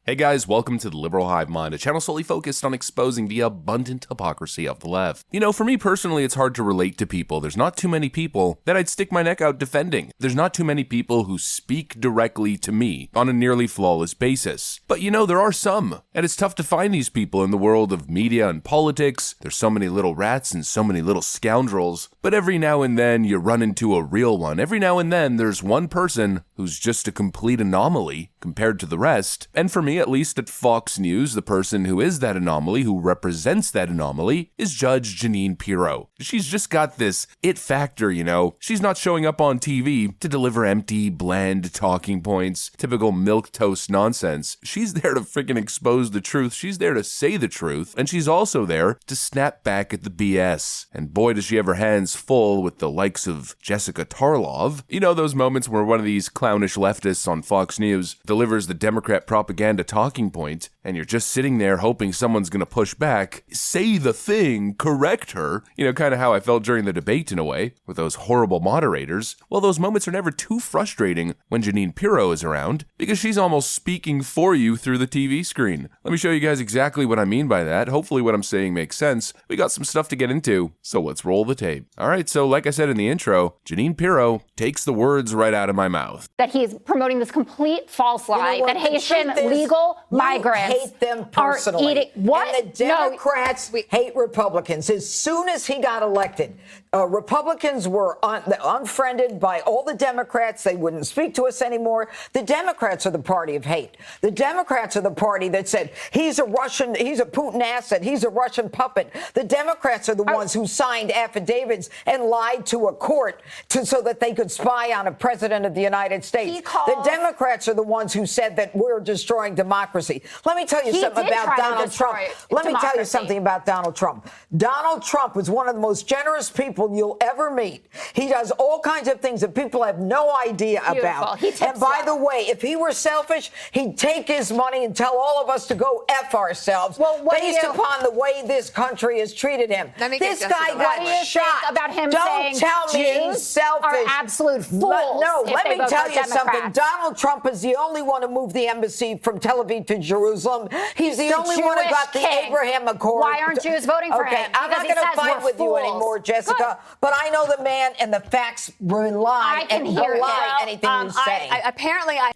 Hey guys, welcome to the Liberal Hive Mind, a channel solely focused on exposing the abundant hypocrisy of the left. You know, for me personally, it's hard to relate to people. There's not too many people that I'd stick my neck out defending. There's not too many people who speak directly to me on a nearly flawless basis. But you know, there are some, and it's tough to find these people in the world of media and politics. There's so many little rats and so many little scoundrels, but every now and then you run into a real one. Every now and then there's one person who's just a complete anomaly compared to the rest, and for me, at least at Fox News, the person who is that anomaly, who represents that anomaly, is Judge Jeanine Pirro. She's just got this it factor, you know. She's not showing up on TV to deliver empty, bland talking points, typical milquetoast nonsense. She's there to freaking expose the truth. She's there to say the truth, and she's also there to snap back at the BS. And boy, does she have her hands full with the likes of Jessica Tarlov. You know, those moments where one of these clownish leftists on Fox News delivers the Democrat propaganda talking point, and you're just sitting there hoping someone's gonna push back, say the thing, correct her. You know, kind of how I felt during the debate in a way, with those horrible moderators. Well, those moments are never too frustrating when Jeanine Pirro is around, because she's almost speaking for you through the TV screen. Let me show you guys exactly what I mean by that. Hopefully what I'm saying makes sense. We got some stuff to get into, so let's roll the tape. Alright, so like I said in the intro, Jeanine Pirro takes the words right out of my mouth. That he's promoting this complete false lie, that Haitian legal migrants hate them personally. Are eating what? And the Democrats hate Republicans. As soon as he got elected, Republicans were unfriended by all the Democrats. They wouldn't speak to us anymore. The Democrats are the party of hate. The Democrats are the party that said he's a Russian, he's a Putin asset, he's a Russian puppet. The Democrats are the ones who signed affidavits and lied to a court so that they could spy on a president of the United States. The Democrats are the ones who said that we're destroying democracy. Let me tell you something about Donald Trump. Let me tell you something about Donald Trump. Donald Trump is one of the most generous people you'll ever meet. He does all kinds of things that people have no idea about. And by the way, if he were selfish, he'd take his money and tell all of us to go F ourselves based upon the way this country has treated him. This guy got shot. About him Don't tell me he's selfish. Are absolute fools. Let me tell you something. Donald Trump is the only one who moved the embassy from Tel Aviv to Jerusalem. He's the only one who got the Abraham Accord. Why aren't Jews voting for him? I'm not going to fight with you anymore, Jessica. But I know the man, and the facts rely and belie anything you say.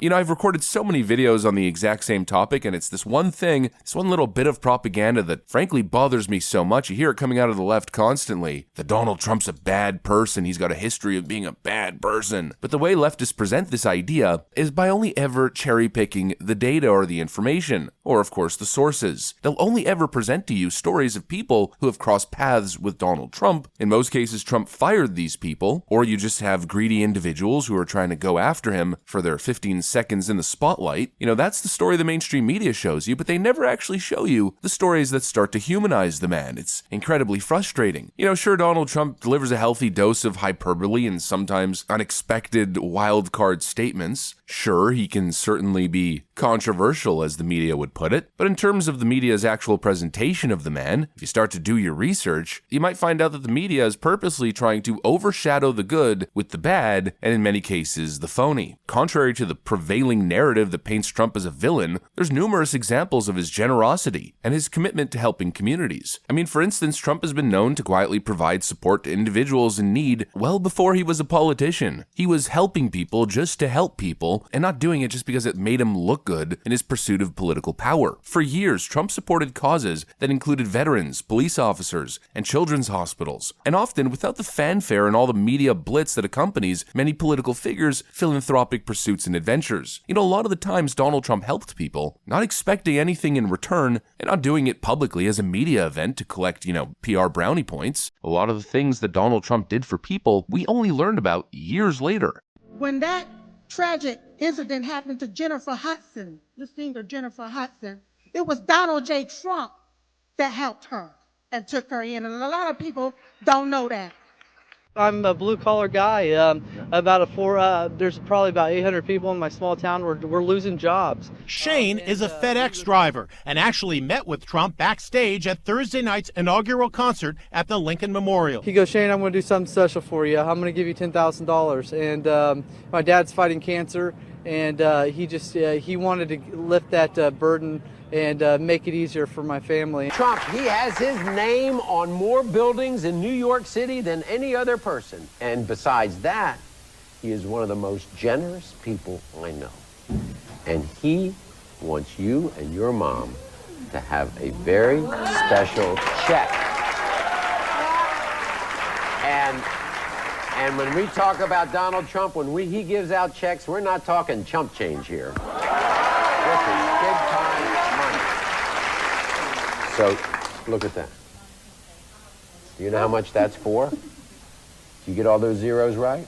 You know, I've recorded so many videos on the exact same topic, and it's this one thing, this one little bit of propaganda that frankly bothers me so much. You hear it coming out of the left constantly, that Donald Trump's a bad person. He's got a history of being a bad person. But the way leftists present this idea is by only ever cherry-picking the data or the information, or of course the sources. They'll only ever present to you stories of people who have crossed paths with Donald Trump. In most cases, Trump fired these people, or you just have greedy individuals who are trying to go after him for their 15 seconds in the spotlight. You know, that's the story the mainstream media shows you, but they never actually show you the stories that start to humanize the man. It's incredibly frustrating. You know, sure, Donald Trump delivers a healthy dose of hyperbole and sometimes unexpected wild card statements. Sure, he can certainly be controversial, as the media would put it, but in terms of the media's actual presentation of the man, if you start to do your research, you might find out that the media is purposely trying to overshadow the good with the bad, and in many cases, the phony. Contrary to the prevailing narrative that paints Trump as a villain, there's numerous examples of his generosity and his commitment to helping communities. I mean, for instance, Trump has been known to quietly provide support to individuals in need well before he was a politician. He was helping people just to help people, and not doing it just because it made him look good in his pursuit of political power. For years, Trump supported causes that included veterans, police officers, and children's hospitals, and often without the fanfare and all the media blitz that accompanies many political figures' philanthropic pursuits and adventures. You know, a lot of the times Donald Trump helped people, not expecting anything in return, and not doing it publicly as a media event to collect, you know, PR brownie points. A lot of the things that Donald Trump did for people, we only learned about years later. When that tragic incident happened to Jennifer Hudson, the singer Jennifer Hudson, it was Donald J. Trump that helped her and took her in. And a lot of people don't know that. I'm a blue-collar guy. There's probably about 800 people in my small town. We're losing jobs. Shane is a FedEx driver and actually met with Trump backstage at Thursday night's inaugural concert at the Lincoln Memorial. He goes, Shane, I'm going to do something special for you. I'm going to give you $10,000. And my dad's fighting cancer, and he wanted to lift that burden and make it easier for my family. Trump, he has his name on more buildings in New York City than any other person. And besides that, he is one of the most generous people I know. And he wants you and your mom to have a very special check. And when we talk about Donald Trump, when he gives out checks, we're not talking chump change here. This is big time money. So look at that. Do you know how much that's for? Did you get all those zeros right?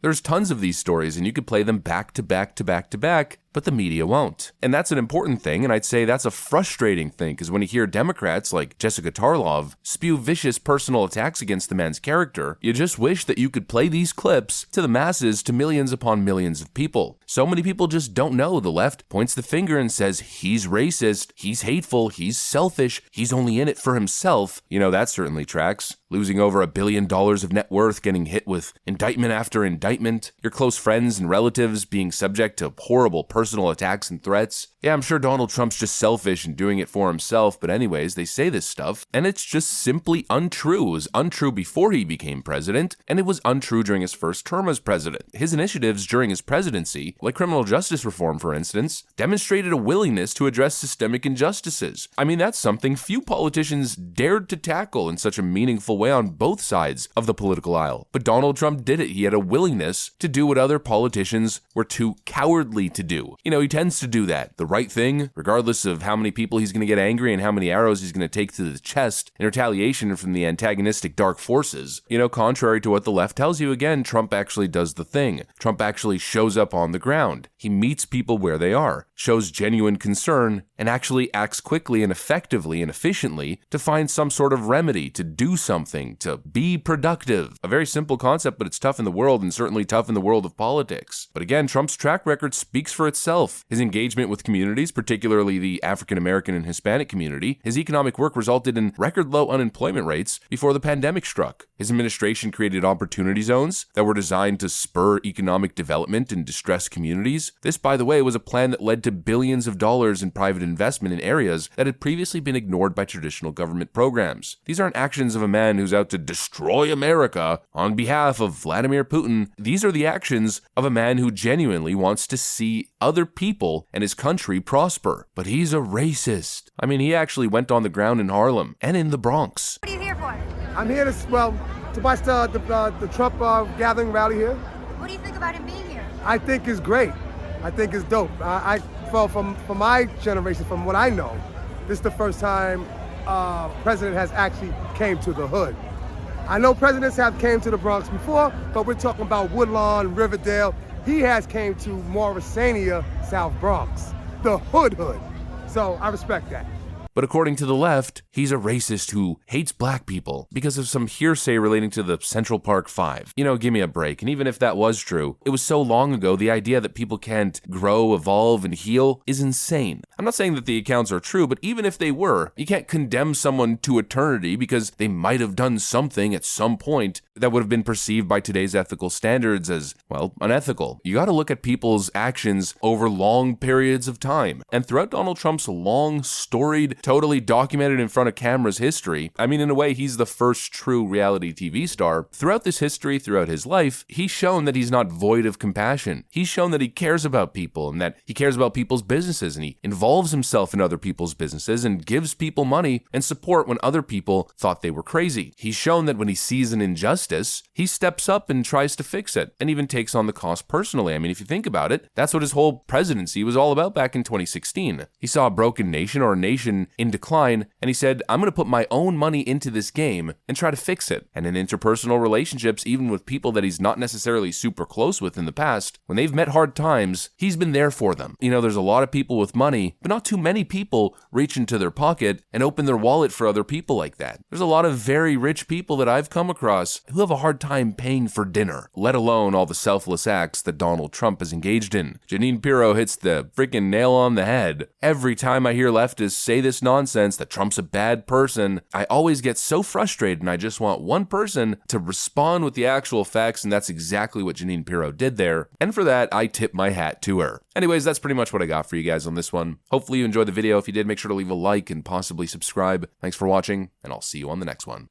There's tons of these stories, and you could play them back to back to back to back, but the media won't. And that's an important thing, and I'd say that's a frustrating thing, because when you hear Democrats like Jessica Tarlov spew vicious personal attacks against the man's character, you just wish that you could play these clips to the masses, to millions upon millions of people. So many people just don't know. The left points the finger and says, he's racist, he's hateful, he's selfish, he's only in it for himself. You know, that certainly tracks. Losing over $1 billion of net worth, getting hit with indictment after indictment, your close friends and relatives being subject to horrible personal attacks and threats. Yeah, I'm sure Donald Trump's just selfish and doing it for himself, but anyways, they say this stuff, and it's just simply untrue. It was untrue before he became president, and it was untrue during his first term as president. His initiatives during his presidency, like criminal justice reform for instance, demonstrated a willingness to address systemic injustices. I mean, that's something few politicians dared to tackle in such a meaningful way on both sides of the political aisle. But Donald Trump did it. He had a willingness to do what other politicians were too cowardly to do. You know, he tends to do that. The right thing, regardless of how many people he's going to get angry and how many arrows he's going to take to the chest in retaliation from the antagonistic dark forces. You know, contrary to what the left tells you, again, Trump actually does the thing. Trump actually shows up on the ground. He meets people where they are, shows genuine concern, and actually acts quickly and effectively and efficiently to find some sort of remedy, to do something, to be productive. A very simple concept, but it's tough in the world, and certainly tough in the world of politics. But again, Trump's track record speaks for itself. His engagement with communities, particularly the African American and Hispanic community, his economic work resulted in record low unemployment rates before the pandemic struck. His administration created opportunity zones that were designed to spur economic development in distressed communities. This, by the way, was a plan that led to billions of dollars in private investment in areas that had previously been ignored by traditional government programs. These aren't actions of a man who's out to destroy America on behalf of Vladimir Putin. These are the actions of a man who genuinely wants to see other people and his country prosper. But he's a racist. I mean, he actually went on the ground in Harlem and in the Bronx. What are you here for? I'm here to watch the Trump gathering rally here. What do you think about him being here? I think it's great. I think it's dope. From my generation, from what I know, this is the first time president has actually came to the hood. I know presidents have came to the Bronx before, but we're talking about Woodlawn, Riverdale. He has came to Morrisania, South Bronx, the hood. So I respect that. But according to the left, he's a racist who hates black people because of some hearsay relating to the Central Park Five. You know, give me a break. And even if that was true, it was so long ago, the idea that people can't grow, evolve, and heal is insane. I'm not saying that the accounts are true, but even if they were, you can't condemn someone to eternity because they might have done something at some point that would have been perceived by today's ethical standards as, well, unethical. You gotta look at people's actions over long periods of time. And throughout Donald Trump's long, storied, totally documented in front of cameras history, I mean, in a way, he's the first true reality TV star. Throughout this history, throughout his life, he's shown that he's not void of compassion. He's shown that he cares about people and that he cares about people's businesses, and he involves himself in other people's businesses and gives people money and support when other people thought they were crazy. He's shown that when he sees an injustice, he steps up and tries to fix it and even takes on the cost personally. I mean, if you think about it, that's what his whole presidency was all about back in 2016. He saw a broken nation or a nation in decline, and he said, I'm going to put my own money into this game and try to fix it. And in interpersonal relationships, even with people that he's not necessarily super close with in the past, when they've met hard times, he's been there for them. You know, there's a lot of people with money, but not too many people reach into their pocket and open their wallet for other people like that. There's a lot of very rich people that I've come across who have a hard time paying for dinner, let alone all the selfless acts that Donald Trump has engaged in. Janine Pirro hits the freaking nail on the head. Every time I hear leftists say this nonsense that Trump's a bad person, I always get so frustrated and I just want one person to respond with the actual facts, and that's exactly what Jeanine Pirro did there. And for that, I tip my hat to her. Anyways, that's pretty much what I got for you guys on this one. Hopefully you enjoyed the video. If you did, make sure to leave a like and possibly subscribe. Thanks for watching, and I'll see you on the next one.